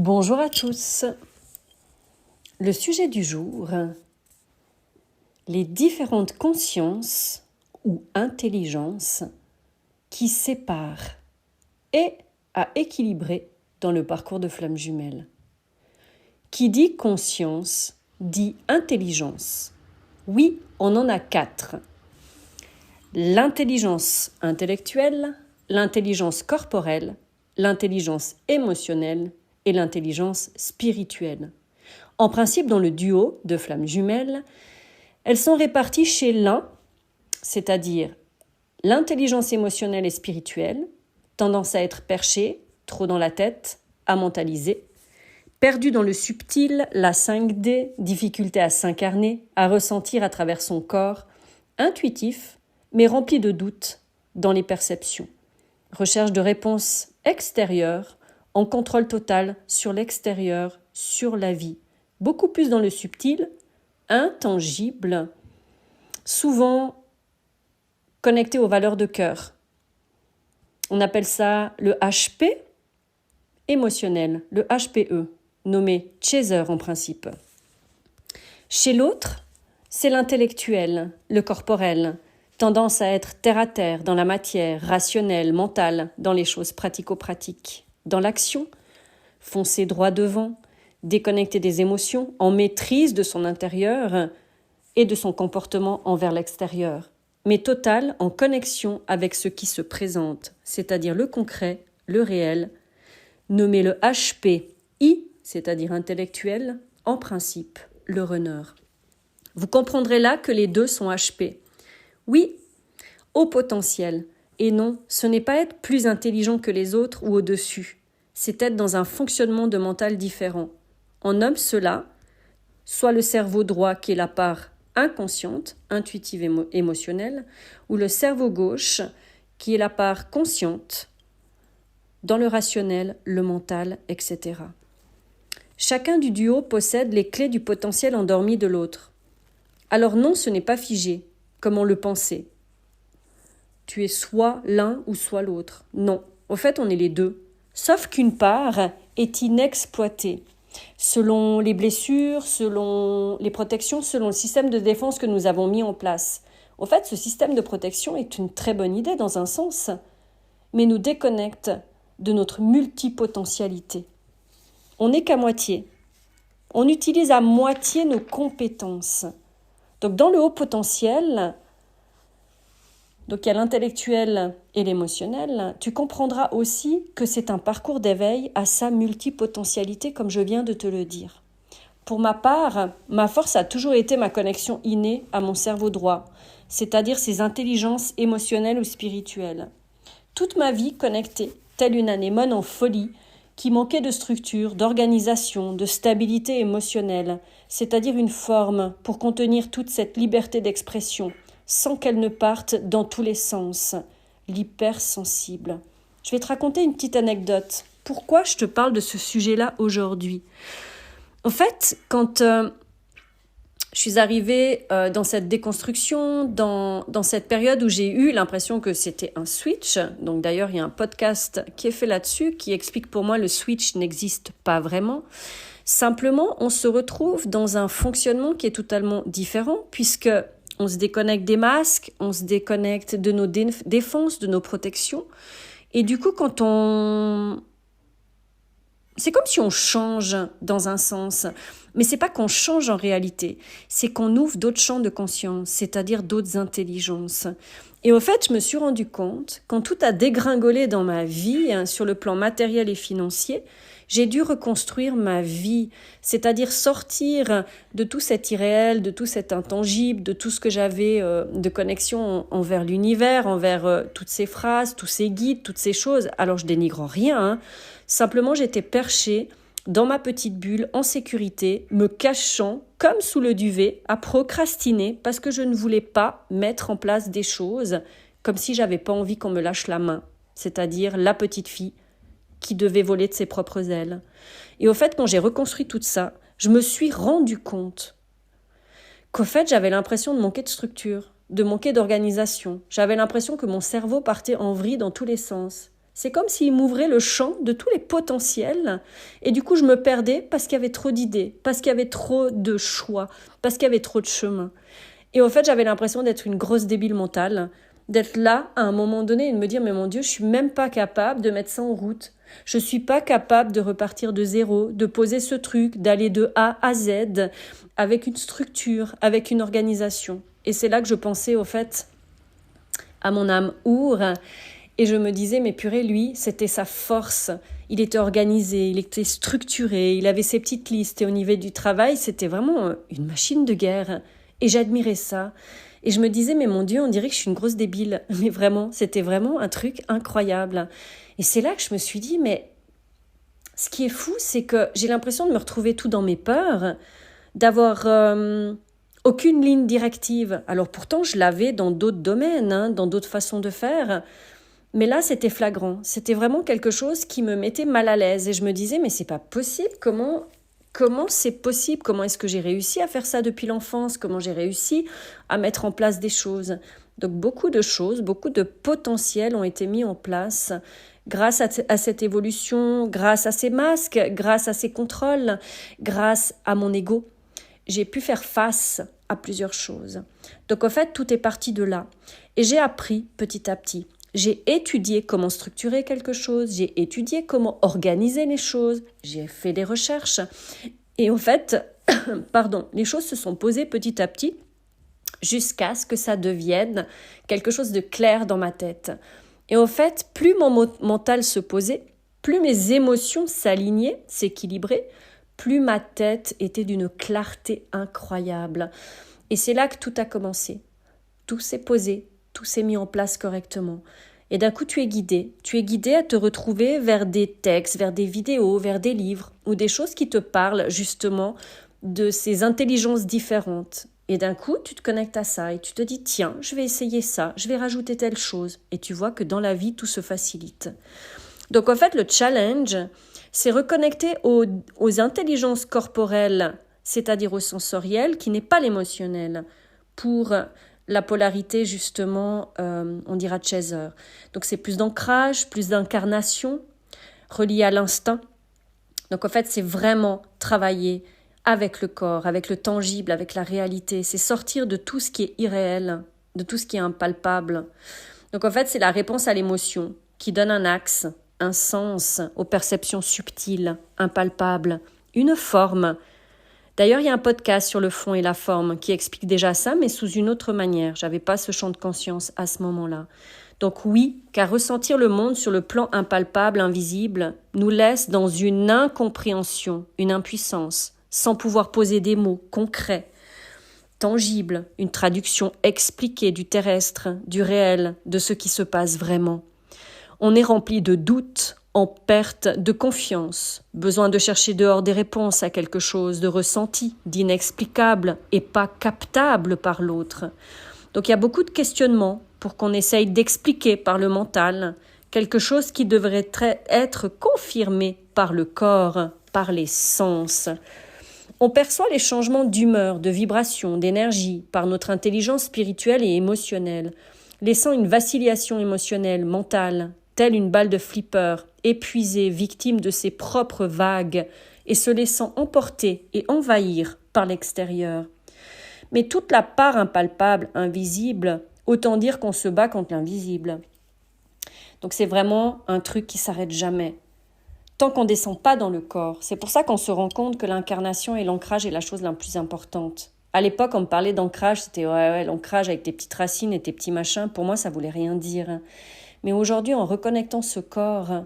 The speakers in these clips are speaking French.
Bonjour à tous. Le sujet du jour, les différentes consciences ou intelligences qui séparent et à équilibrer dans le parcours de flamme jumelle. Qui dit conscience dit intelligence. Oui, on en a 4. L'intelligence intellectuelle, l'intelligence corporelle, l'intelligence émotionnelle et l'intelligence spirituelle. En principe, dans le duo de flammes jumelles, elles sont réparties chez l'un, c'est-à-dire l'intelligence émotionnelle et spirituelle, tendance à être perchée, trop dans la tête, à mentaliser, perdu dans le subtil, la 5D, difficulté à s'incarner, à ressentir à travers son corps, intuitif, mais rempli de doutes dans les perceptions. Recherche de réponses extérieures, en contrôle total sur l'extérieur, sur la vie. Beaucoup plus dans le subtil, intangible, souvent connecté aux valeurs de cœur. On appelle ça le HP émotionnel, le HPE, nommé chaser en principe. Chez l'autre, c'est l'intellectuel, le corporel, tendance à être terre à terre, dans la matière, rationnel, mental, dans les choses pratico-pratiques. Dans l'action, foncer droit devant, déconnecté des émotions, en maîtrise de son intérieur et de son comportement envers l'extérieur, mais total en connexion avec ce qui se présente, c'est-à-dire le concret, le réel, nommé le HPI, c'est-à-dire intellectuel, en principe, le runner. Vous comprendrez là que les deux sont HP. Oui, haut potentiel. Et non, ce n'est pas être plus intelligent que les autres ou au-dessus. C'est être dans un fonctionnement de mental différent. On nomme cela soit le cerveau droit qui est la part inconsciente, intuitive émotionnelle, ou le cerveau gauche qui est la part consciente, dans le rationnel, le mental, etc. Chacun du duo possède les clés du potentiel endormi de l'autre. Alors non, ce n'est pas figé, comme on le pensait. Tu es soit l'un ou soit l'autre. Non, au fait, on est les deux. Sauf qu'une part est inexploitée. Selon les blessures, selon les protections, selon le système de défense que nous avons mis en place. Au fait, ce système de protection est une très bonne idée dans un sens, mais nous déconnecte de notre multipotentialité. On n'est qu'à moitié. On utilise à moitié nos compétences. Donc dans le haut potentiel, donc il y a l'intellectuel et l'émotionnel, tu comprendras aussi que c'est un parcours d'éveil à sa multipotentialité, comme je viens de te le dire. Pour ma part, ma force a toujours été ma connexion innée à mon cerveau droit, c'est-à-dire ses intelligences émotionnelles ou spirituelles. Toute ma vie connectée, telle une anémone en folie, qui manquait de structure, d'organisation, de stabilité émotionnelle, c'est-à-dire une forme pour contenir toute cette liberté d'expression, sans qu'elle ne parte dans tous les sens, l'hypersensible. Je vais te raconter une petite anecdote. Pourquoi je te parle de ce sujet-là aujourd'hui ? En fait, quand je suis arrivée dans cette déconstruction, dans cette période où j'ai eu l'impression que c'était un switch, donc d'ailleurs il y a un podcast qui est fait là-dessus, qui explique pour moi le switch n'existe pas vraiment. Simplement, on se retrouve dans un fonctionnement qui est totalement différent, puisque on se déconnecte des masques, on se déconnecte de nos défenses, de nos protections. Et du coup, c'est comme si on change dans un sens. Mais c'est pas qu'on change en réalité. C'est qu'on ouvre d'autres champs de conscience, c'est-à-dire d'autres intelligences. Et au fait, je me suis rendu compte, quand tout a dégringolé dans ma vie, sur le plan matériel et financier, j'ai dû reconstruire ma vie, c'est-à-dire sortir de tout cet irréel, de tout cet intangible, de tout ce que j'avais de connexion envers l'univers, envers toutes ces phrases, tous ces guides, toutes ces choses. Alors je dénigre rien, Simplement j'étais perchée dans ma petite bulle, en sécurité, me cachant, comme sous le duvet, à procrastiner parce que je ne voulais pas mettre en place des choses comme si j'avais pas envie qu'on me lâche la main, c'est-à-dire la petite fille qui devait voler de ses propres ailes. Et au fait, quand j'ai reconstruit tout ça, je me suis rendu compte qu'au fait, j'avais l'impression de manquer de structure, de manquer d'organisation. J'avais l'impression que mon cerveau partait en vrille dans tous les sens. C'est comme s'il m'ouvrait le champ de tous les potentiels et du coup je me perdais parce qu'il y avait trop d'idées, parce qu'il y avait trop de choix, parce qu'il y avait trop de chemins. Et au fait, j'avais l'impression d'être une grosse débile mentale, d'être là à un moment donné et de me dire mais mon Dieu, je suis même pas capable de mettre ça en route. Je suis pas capable de repartir de zéro, de poser ce truc, d'aller de A à Z avec une structure, avec une organisation. Et c'est là que je pensais au fait à mon âme Our. Et je me disais, mais purée, lui, c'était sa force. Il était organisé, il était structuré, il avait ses petites listes. Et au niveau du travail, c'était vraiment une machine de guerre. Et j'admirais ça. Et je me disais, mais mon Dieu, on dirait que je suis une grosse débile. Mais vraiment, c'était vraiment un truc incroyable. Et c'est là que je me suis dit, mais ce qui est fou, c'est que j'ai l'impression de me retrouver tout dans mes peurs, d'avoir aucune ligne directive. Alors pourtant, je l'avais dans d'autres domaines, dans d'autres façons de faire. Mais là, c'était flagrant. C'était vraiment quelque chose qui me mettait mal à l'aise. Et je me disais, mais c'est pas possible. Comment c'est possible? Comment est-ce que j'ai réussi à faire ça depuis l'enfance? Comment j'ai réussi à mettre en place des choses? Donc beaucoup de choses, beaucoup de potentiels ont été mis en place grâce à cette évolution, grâce à ces masques, grâce à ces contrôles, grâce à mon ego. J'ai pu faire face à plusieurs choses. Donc en fait, tout est parti de là. Et j'ai appris petit à petit. J'ai étudié comment structurer quelque chose, j'ai étudié comment organiser les choses, j'ai fait des recherches. Et en fait, les choses se sont posées petit à petit jusqu'à ce que ça devienne quelque chose de clair dans ma tête. Et en fait, plus mon mental se posait, plus mes émotions s'alignaient, s'équilibraient, plus ma tête était d'une clarté incroyable. Et c'est là que tout a commencé. Tout s'est posé, tout s'est mis en place correctement. Et d'un coup, tu es guidé à te retrouver vers des textes, vers des vidéos, vers des livres, ou des choses qui te parlent justement de ces intelligences différentes. Et d'un coup, tu te connectes à ça et tu te dis, tiens, je vais essayer ça, je vais rajouter telle chose. Et tu vois que dans la vie, tout se facilite. Donc en fait, le challenge, c'est reconnecter aux intelligences corporelles, c'est-à-dire au sensoriel, qui n'est pas l'émotionnel, pour la polarité justement, on dira chaser. Donc c'est plus d'ancrage, plus d'incarnation, relié à l'instinct. Donc en fait, c'est vraiment travailler avec le corps, avec le tangible, avec la réalité. C'est sortir de tout ce qui est irréel, de tout ce qui est impalpable. Donc en fait, c'est la réponse à l'émotion qui donne un axe, un sens aux perceptions subtiles, impalpables, une forme. D'ailleurs, il y a un podcast sur le fond et la forme qui explique déjà ça, mais sous une autre manière. J'avais pas ce champ de conscience à ce moment-là. Donc oui, car ressentir le monde sur le plan impalpable, invisible, nous laisse dans une incompréhension, une impuissance, sans pouvoir poser des mots concrets, tangibles, une traduction expliquée du terrestre, du réel, de ce qui se passe vraiment. On est rempli de doutes, en perte de confiance, besoin de chercher dehors des réponses à quelque chose de ressenti, d'inexplicable et pas captable par l'autre. Donc il y a beaucoup de questionnements pour qu'on essaye d'expliquer par le mental quelque chose qui devrait être confirmé par le corps, par les sens. On perçoit les changements d'humeur, de vibration, d'énergie par notre intelligence spirituelle et émotionnelle, laissant une vacillation émotionnelle, mentale, telle une balle de flipper, épuisée, victime de ses propres vagues et se laissant emporter et envahir par l'extérieur. Mais toute la part impalpable, invisible, autant dire qu'on se bat contre l'invisible. Donc c'est vraiment un truc qui s'arrête jamais. Tant qu'on ne descend pas dans le corps, c'est pour ça qu'on se rend compte que l'incarnation et l'ancrage est la chose la plus importante. À l'époque, on me parlait d'ancrage, c'était ouais, l'ancrage avec tes petites racines et tes petits machins, pour moi ça voulait rien dire. Mais aujourd'hui, en reconnectant ce corps,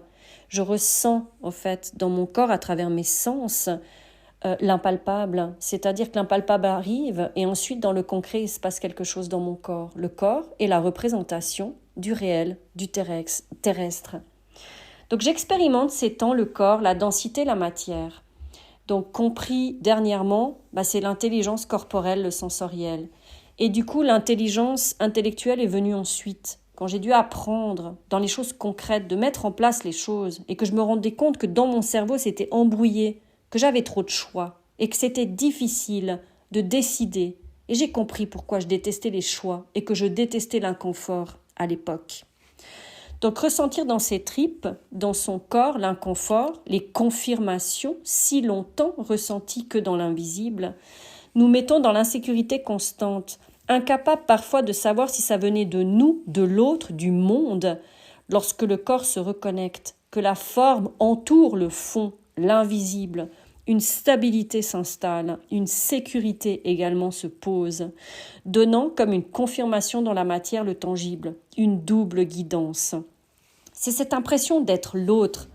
je ressens, en fait, dans mon corps, à travers mes sens, l'impalpable. C'est-à-dire que l'impalpable arrive et ensuite, dans le concret, il se passe quelque chose dans mon corps. Le corps est la représentation du réel, du terrestre. Donc, j'expérimente ces temps, le corps, la densité, la matière. Donc, compris dernièrement, c'est l'intelligence corporelle, le sensoriel. Et du coup, l'intelligence intellectuelle est venue ensuite. Quand j'ai dû apprendre dans les choses concrètes, de mettre en place les choses et que je me rendais compte que dans mon cerveau c'était embrouillé, que j'avais trop de choix et que c'était difficile de décider. Et j'ai compris pourquoi je détestais les choix et que je détestais l'inconfort à l'époque. Donc ressentir dans ses tripes, dans son corps, l'inconfort, les confirmations si longtemps ressenties que dans l'invisible, nous mettons dans l'insécurité constante, incapables parfois de savoir si ça venait de nous, de l'autre, du monde, lorsque le corps se reconnecte, que la forme entoure le fond, l'invisible, une stabilité s'installe, une sécurité également se pose, donnant comme une confirmation dans la matière le tangible, une double guidance. C'est cette impression d'être l'autre,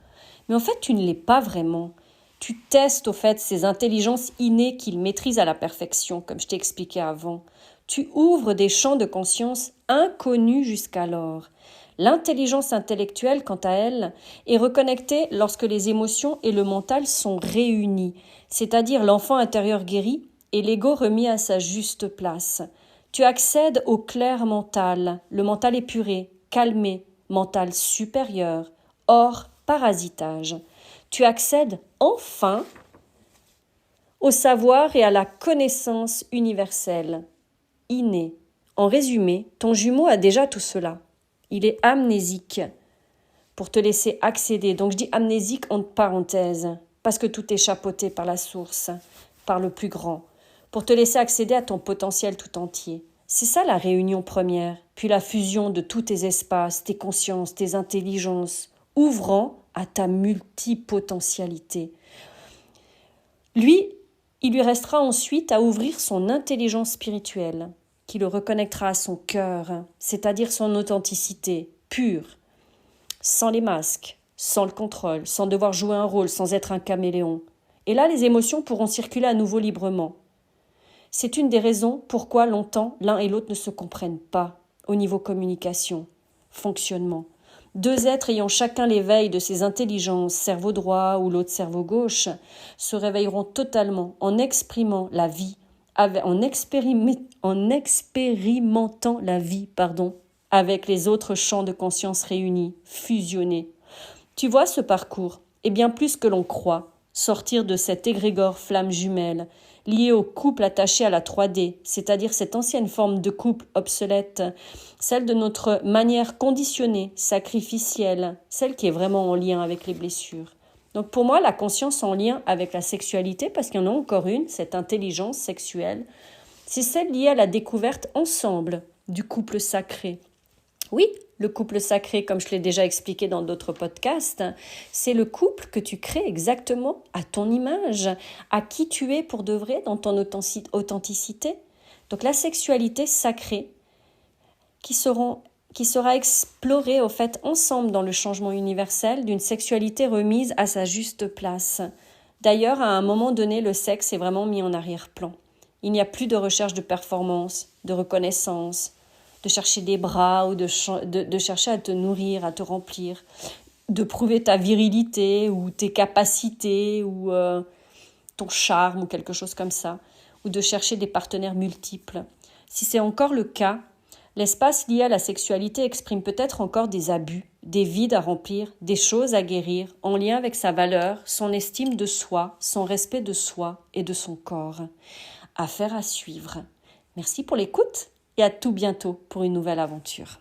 mais en fait tu ne l'es pas vraiment. Tu testes au fait ces intelligences innées qu'il maîtrise à la perfection, comme je t'ai expliqué avant. Tu ouvres des champs de conscience inconnus jusqu'alors. L'intelligence intellectuelle, quant à elle, est reconnectée lorsque les émotions et le mental sont réunis, c'est-à-dire l'enfant intérieur guéri et l'ego remis à sa juste place. Tu accèdes au clair mental, le mental épuré, calmé, mental supérieur, hors parasitage. Tu accèdes enfin au savoir et à la connaissance universelle, innée. En résumé, ton jumeau a déjà tout cela. Il est amnésique pour te laisser accéder. Donc je dis amnésique entre parenthèses, parce que tout est chapeauté par la source, par le plus grand, pour te laisser accéder à ton potentiel tout entier. C'est ça la réunion première, puis la fusion de tous tes espaces, tes consciences, tes intelligences, ouvrant à ta multipotentialité. Lui, il lui restera ensuite à ouvrir son intelligence spirituelle, qui le reconnectera à son cœur, c'est-à-dire son authenticité pure, sans les masques, sans le contrôle, sans devoir jouer un rôle, sans être un caméléon. Et là, les émotions pourront circuler à nouveau librement. C'est une des raisons pourquoi longtemps l'un et l'autre ne se comprennent pas au niveau communication, fonctionnement. Deux êtres ayant chacun l'éveil de ses intelligences, cerveau droit ou l'autre cerveau gauche, se réveilleront totalement en exprimant la vie, en expérimentant la vie, avec les autres champs de conscience réunis, fusionnés. Tu vois ce parcours est bien plus que l'on croit, sortir de cet égrégore flamme jumelle, lié au couple attaché à la 3D, c'est-à-dire cette ancienne forme de couple obsolète, celle de notre manière conditionnée, sacrificielle, celle qui est vraiment en lien avec les blessures. Donc pour moi, la conscience en lien avec la sexualité, parce qu'il y en a encore une, cette intelligence sexuelle, c'est celle liée à la découverte ensemble du couple sacré. Oui, le couple sacré, comme je l'ai déjà expliqué dans d'autres podcasts, c'est le couple que tu crées exactement à ton image, à qui tu es pour de vrai dans ton authenticité. Donc la sexualité sacrée qui sera explorée au fait ensemble dans le changement universel d'une sexualité remise à sa juste place. D'ailleurs, à un moment donné, le sexe est vraiment mis en arrière-plan. Il n'y a plus de recherche de performance, de reconnaissance, de chercher des bras ou de chercher à te nourrir, à te remplir, de prouver ta virilité ou tes capacités ou ton charme ou quelque chose comme ça, ou de chercher des partenaires multiples. Si c'est encore le cas, l'espace lié à la sexualité exprime peut-être encore des abus, des vides à remplir, des choses à guérir, en lien avec sa valeur, son estime de soi, son respect de soi et de son corps. Affaire à suivre. Merci pour l'écoute et à tout bientôt pour une nouvelle aventure.